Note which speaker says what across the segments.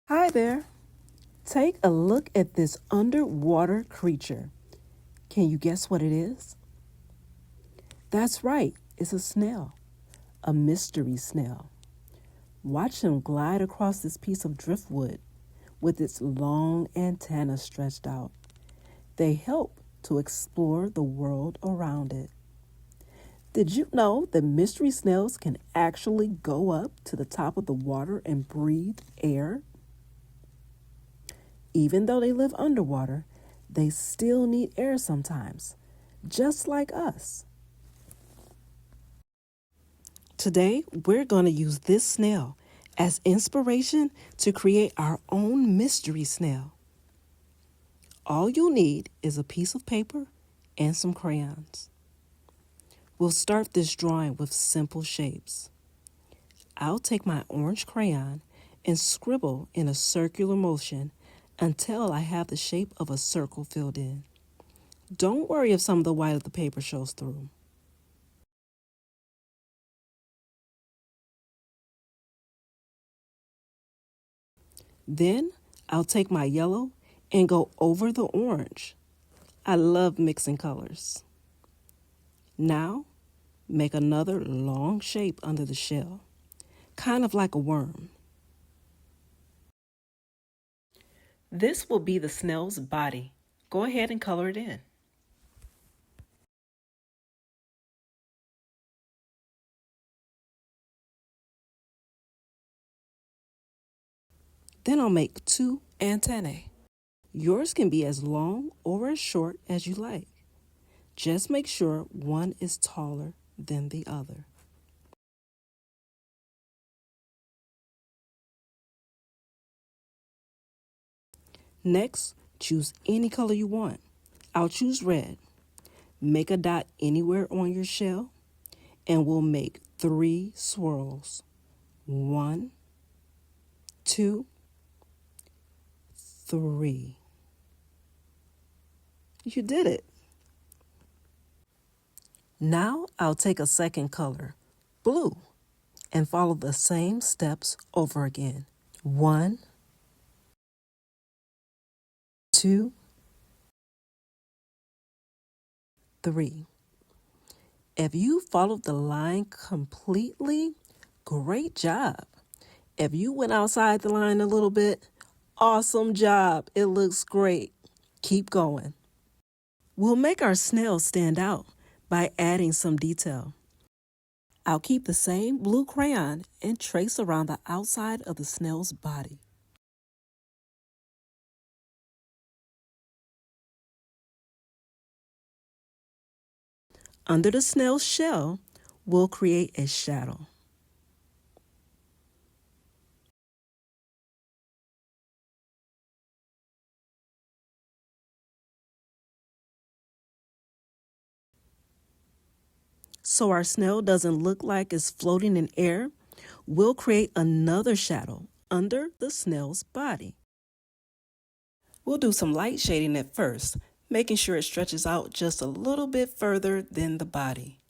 Speaker 1: Hi there. Take a look at this underwater creature. Can you guess what it is? That's right, it's a snail, a mystery snail. Watch him glide across this piece of driftwood with its long antennas stretched out. They help to explore the world around it. Did you know that mystery snails can actually go up to the top of the water and breathe air? Even though they live underwater, they still need air sometimes, just like us. Today, we're going to use this snail as inspiration to create our own mystery snail. All you'll need is a piece of paper and some crayons. We'll start this drawing with simple shapes. I'll take my orange crayon and scribble in a circular motion until I have the shape of a circle filled in. Don't worry if some of the white of the paper shows through. Then I'll take my yellow and go over the orange. I love mixing colors. Now, make another long shape under the shell, kind of like a worm. This will be the snail's body. Go ahead and color it in. Then I'll make two antennae. Yours can be as long or as short as you like. Just make sure one is taller than the other. Next, choose any color you want. I'll choose red. Make a dot anywhere on your shell, and we'll make 3 swirls. 1, 2, 3. You did it. Now I'll take a second color, blue, and follow the same steps over again. 1, 2, 3. If you followed the line completely, great job. If you went outside the line a little bit, awesome job. It looks great. Keep going. We'll make our snail stand out by adding some detail. I'll keep the same blue crayon and trace around the outside of the snail's body. Under the snail's shell, we'll create a shadow. So our snail doesn't look like it's floating in air, we'll create another shadow under the snail's body. We'll do some light shading at first, making sure it stretches out just a little bit further than the body.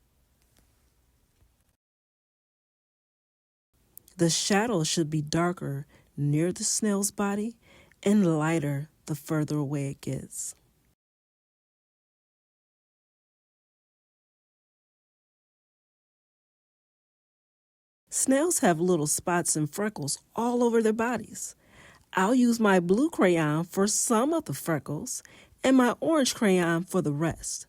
Speaker 1: The shadow should be darker near the snail's body and lighter the further away it gets. Snails have little spots and freckles all over their bodies. I'll use my blue crayon for some of the freckles and my orange crayon for the rest.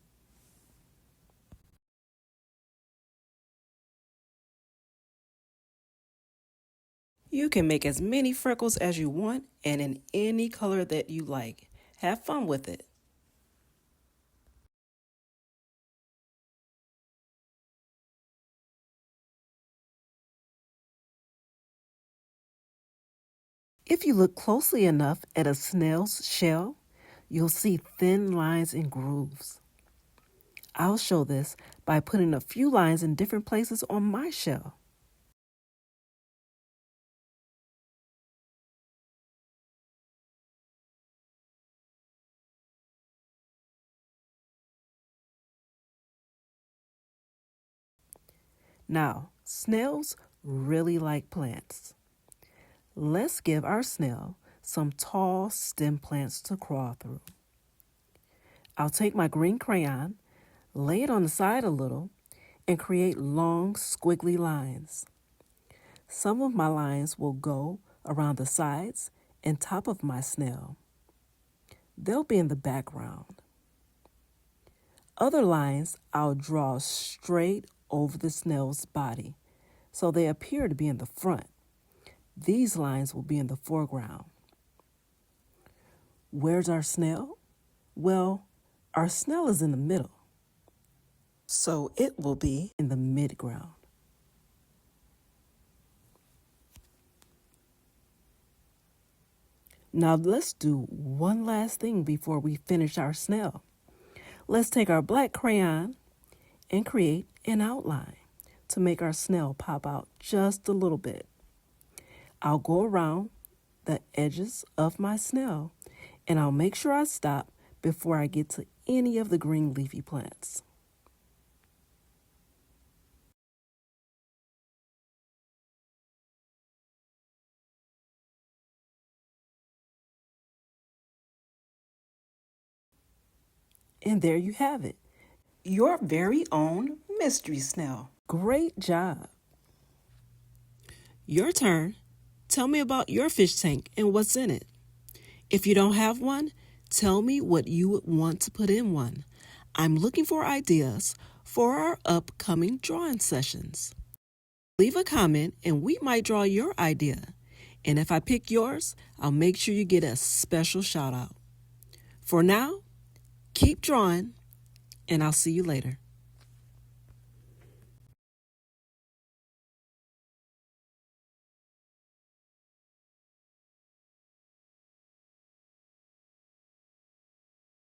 Speaker 1: You can make as many freckles as you want and in any color that you like. Have fun with it. If you look closely enough at a snail's shell, you'll see thin lines and grooves. I'll show this by putting a few lines in different places on my shell. Now, snails really like plants. Let's give our snail some tall stem plants to crawl through. I'll take my green crayon, lay it on the side a little, and create long, squiggly lines. Some of my lines will go around the sides and top of my snail. They'll be in the background. Other lines I'll draw straight over the snail's body, so they appear to be in the front. These lines will be in the foreground. Where's our snail? Well, our snail is in the middle, so it will be in the midground. Now let's do one last thing before we finish our snail. Let's take our black crayon and create an outline to make our snail pop out just a little bit. I'll go around the edges of my snail and I'll make sure I stop before I get to any of the green leafy plants. And there you have it, your very own mystery snail. Great job. Your turn. Tell me about your fish tank and what's in it. If you don't have one, tell me what you would want to put in one. I'm looking for ideas for our upcoming drawing sessions. Leave a comment and we might draw your idea. And if I pick yours, I'll make sure you get a special shout out. For now, keep drawing, and I'll see you later.